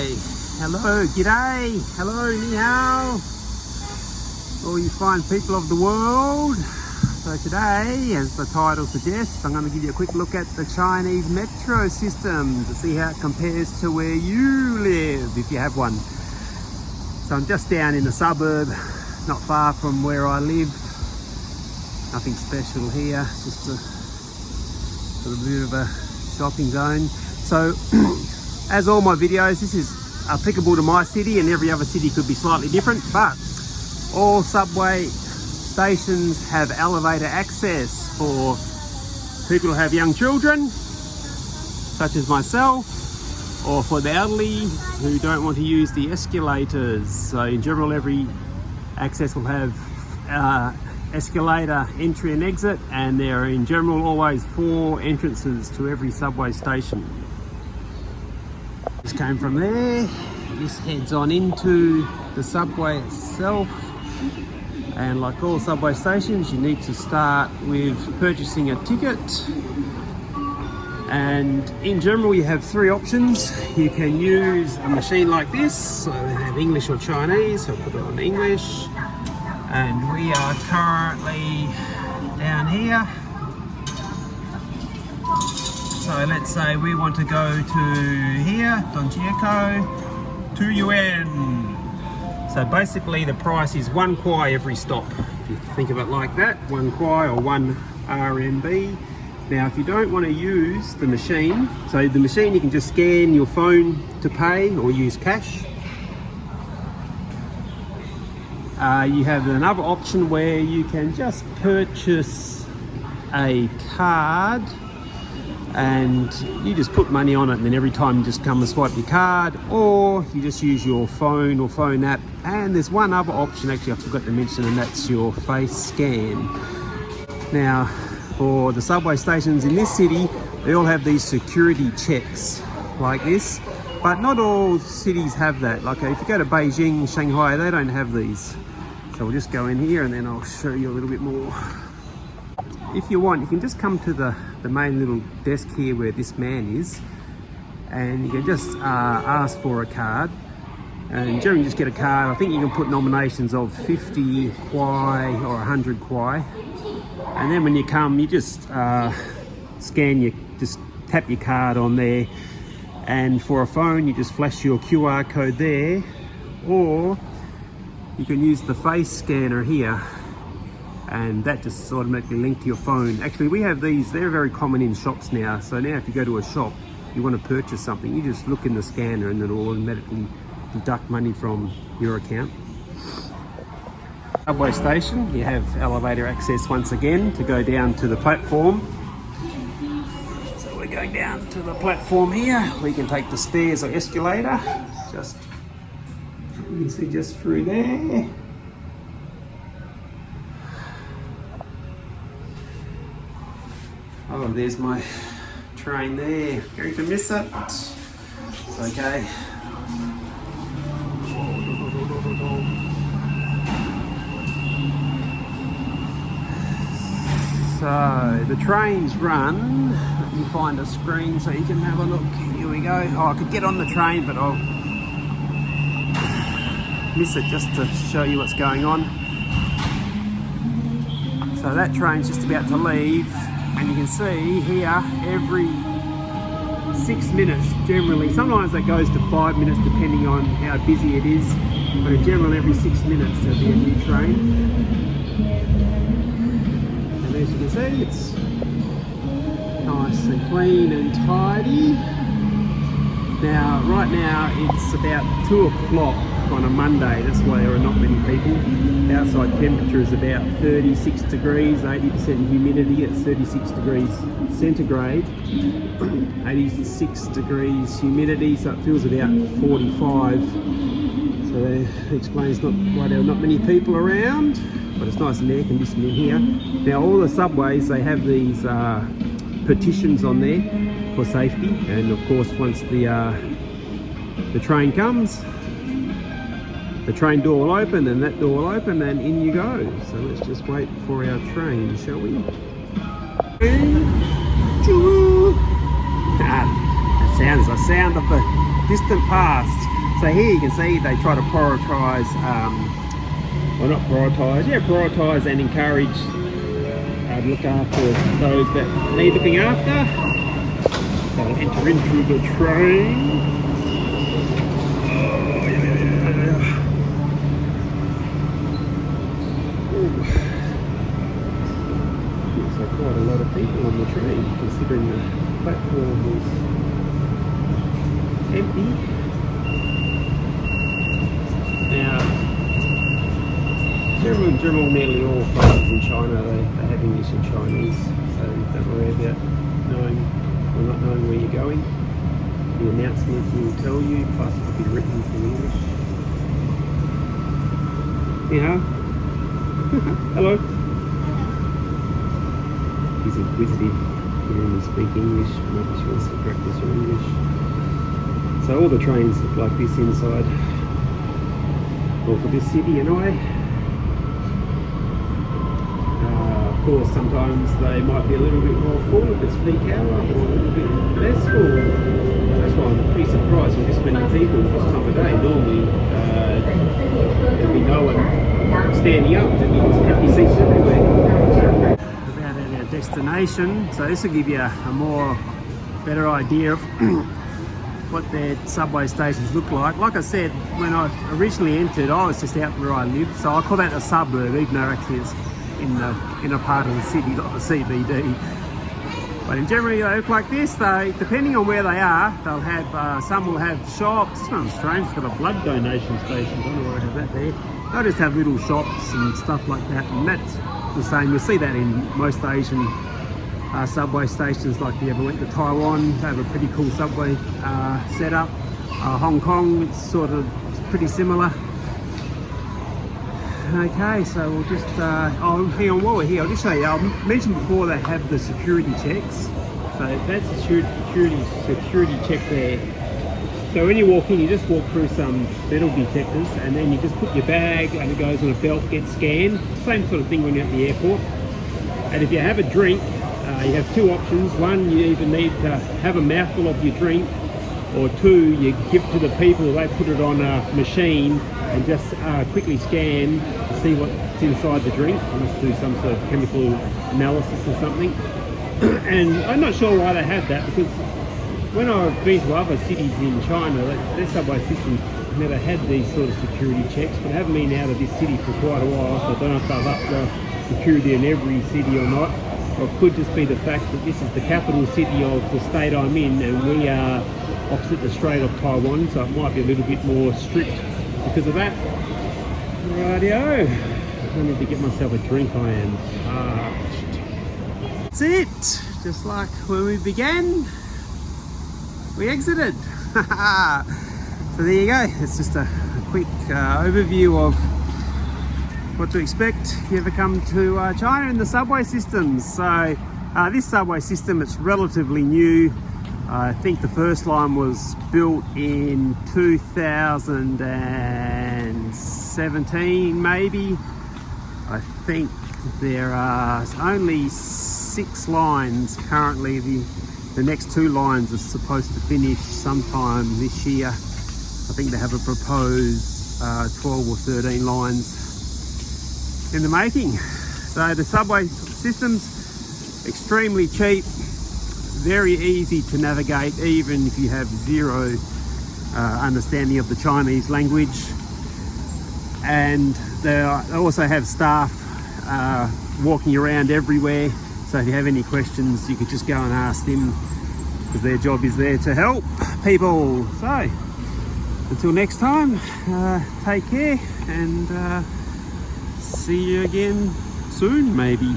Hello, g'day, hello, ni hao, all you fine people of the world. So today, as the title suggests, I'm going to give you a quick look at the Chinese metro system to see how it compares to where you live, if you have one. So I'm just down in the suburb, not far from where I live. Nothing special here, just a little bit of a shopping zone. So as all my videos, this is applicable to my city, and every other city could be slightly different, but all subway stations have elevator access for people who have young children, such as myself, or for the elderly who don't want to use the escalators. So in general, every access will have escalator entry and exit, and there are in general always 4 entrances to every subway station. This came from there, this heads on into the subway itself, and like all subway stations you need to start with purchasing a ticket. And in general you have 3 options. You can use a machine like this, so they have English or Chinese, so I'll put it on English. And we are currently down here. So let's say we want to go to here, Donjieko, 2 yuan. So basically the price is 1 kwai every stop. If you think of it like that, 1 kwai or 1 RMB. Now if you don't want to use the machine, so the machine you can just scan your phone to pay or use cash. You have another option where you can just purchase a card and you just put money on it, and then every time you just come and swipe your card, or you just use your phone or phone app. And there's one other option, actually I forgot to mention, and that's your face scan. Now for the subway stations in this city, they all have these security checks like this, but not all cities have that. Like if you go to Beijing, Shanghai, they don't have these. So we'll just go in here and then I'll show you a little bit more. If you want, you can just come to the main little desk here where this man is, and you can just ask for a card, and generally just get a card. I think you can put nominations of 50 kwai or 100 kwai, and then when you come you just just tap your card on there, and for a phone you just flash your QR code there, or you can use the face scanner here, and that just automatically linked to your phone. Actually we have these, they're very common in shops now. So now if you go to a shop, you want to purchase something, you just look in the scanner and it'll automatically deduct money from your account. Subway station, you have elevator access once again to go down to the platform. So we're going down to the platform here. We can take the stairs or escalator, just you can see just through there. Oh, there's my train there. Going to miss it. It's okay. So the trains run. Let me find a screen so you can have a look. Here we go. Oh, I could get on the train, but I'll miss it just to show you what's going on. So that train's just about to leave. And you can see here, every 6 minutes generally, sometimes that goes to 5 minutes depending on how busy it is, but in general every 6 minutes there'll be a new train. And as you can see, it's nice and clean and tidy. Now right now it's about 2 o'clock on a Monday, that's why there are not many people. Outside temperature is about 36 degrees, 80% humidity, it's 36 degrees centigrade, 86 degrees humidity, so it feels about 45. So that explains why there are not many people around, but it's nice and air conditioned in here. Now all the subways, they have these partitions on there for safety, and of course once the train comes, the train door will open, and that door will open, and in you go. So let's just wait for our train, shall we? The sound of the distant past. So here you can see they try to prioritise, well not prioritise, yeah, prioritise and encourage look after those that need looking after. They'll enter into the train. Oh, yeah. Looks like quite a lot of people on the train, considering the platform was empty. Now, general nearly all places in China, they have English and Chinese, so don't worry about knowing or not knowing where you're going. The announcement will tell you, plus it'll be written in English. Yeah. Hello. He's inquisitive, hearing me speak English, maybe she wants to practice her English. So all the trains look like this inside. Well, for this city anyway. Of course, sometimes they might be a little bit more full if it's peak hour, or a little bit less full. That's why I'm pretty surprised with this many people this time of day. Normally, there'd be no one standing up, there'd be empty seats everywhere. About at our destination, so this will give you a better idea of what their subway stations look like. Like I said, when I originally entered, I was just out where I live, so I call that a suburb, even though actually it's in a part of the city, not the CBD. But in general, they look like this. They, depending on where they are, they'll have some will have shops. This one's strange, it's got a blood donation station. I don't know why I have that there. They'll just have little shops and stuff like that, and that's the same. You'll see that in most Asian subway stations. Like if you ever went to Taiwan, they have a pretty cool subway setup. Hong Kong, it's pretty similar. Okay, so we'll just, oh, hang on, while we're here, I'll just show you, I mentioned before they have the security checks. So that's the security check there. So when you walk in, you just walk through some metal detectors, and then you just put your bag, and it goes on a belt, gets scanned. Same sort of thing when you're at the airport. And if you have a drink, you have two options. One, you either need to have a mouthful of your drink, or two, you give to the people, they put it on a machine and just quickly scan to see what's inside the drink. They must do some sort of chemical analysis or something. And I'm not sure why they have that, because when I've been to other cities in China, their subway systems never had these sort of security checks, but I haven't been out of this city for quite a while, so I don't know if they've upped the security in every city or not. Or it could just be the fact that this is the capital city of the state I'm in, and we are opposite the Strait of Taiwan, so it might be a little bit more strict because of that. Rightio. I need to get myself a drink, I am parched. That's it. Just like when we began, we exited. So there you go. It's just a quick overview of what to expect if you ever come to China in the subway systems. So this subway system, it's relatively new. I think the first line was built in 2017 maybe. I think there are only 6 lines currently. The next 2 lines are supposed to finish sometime this year. I think they have a proposed 12 or 13 lines in the making. So the subway system's extremely cheap, very easy to navigate, even if you have zero understanding of the Chinese language. And they also have staff walking around everywhere, so if you have any questions you could just go and ask them, because their job is there to help people. So until next time, take care, and see you again soon maybe.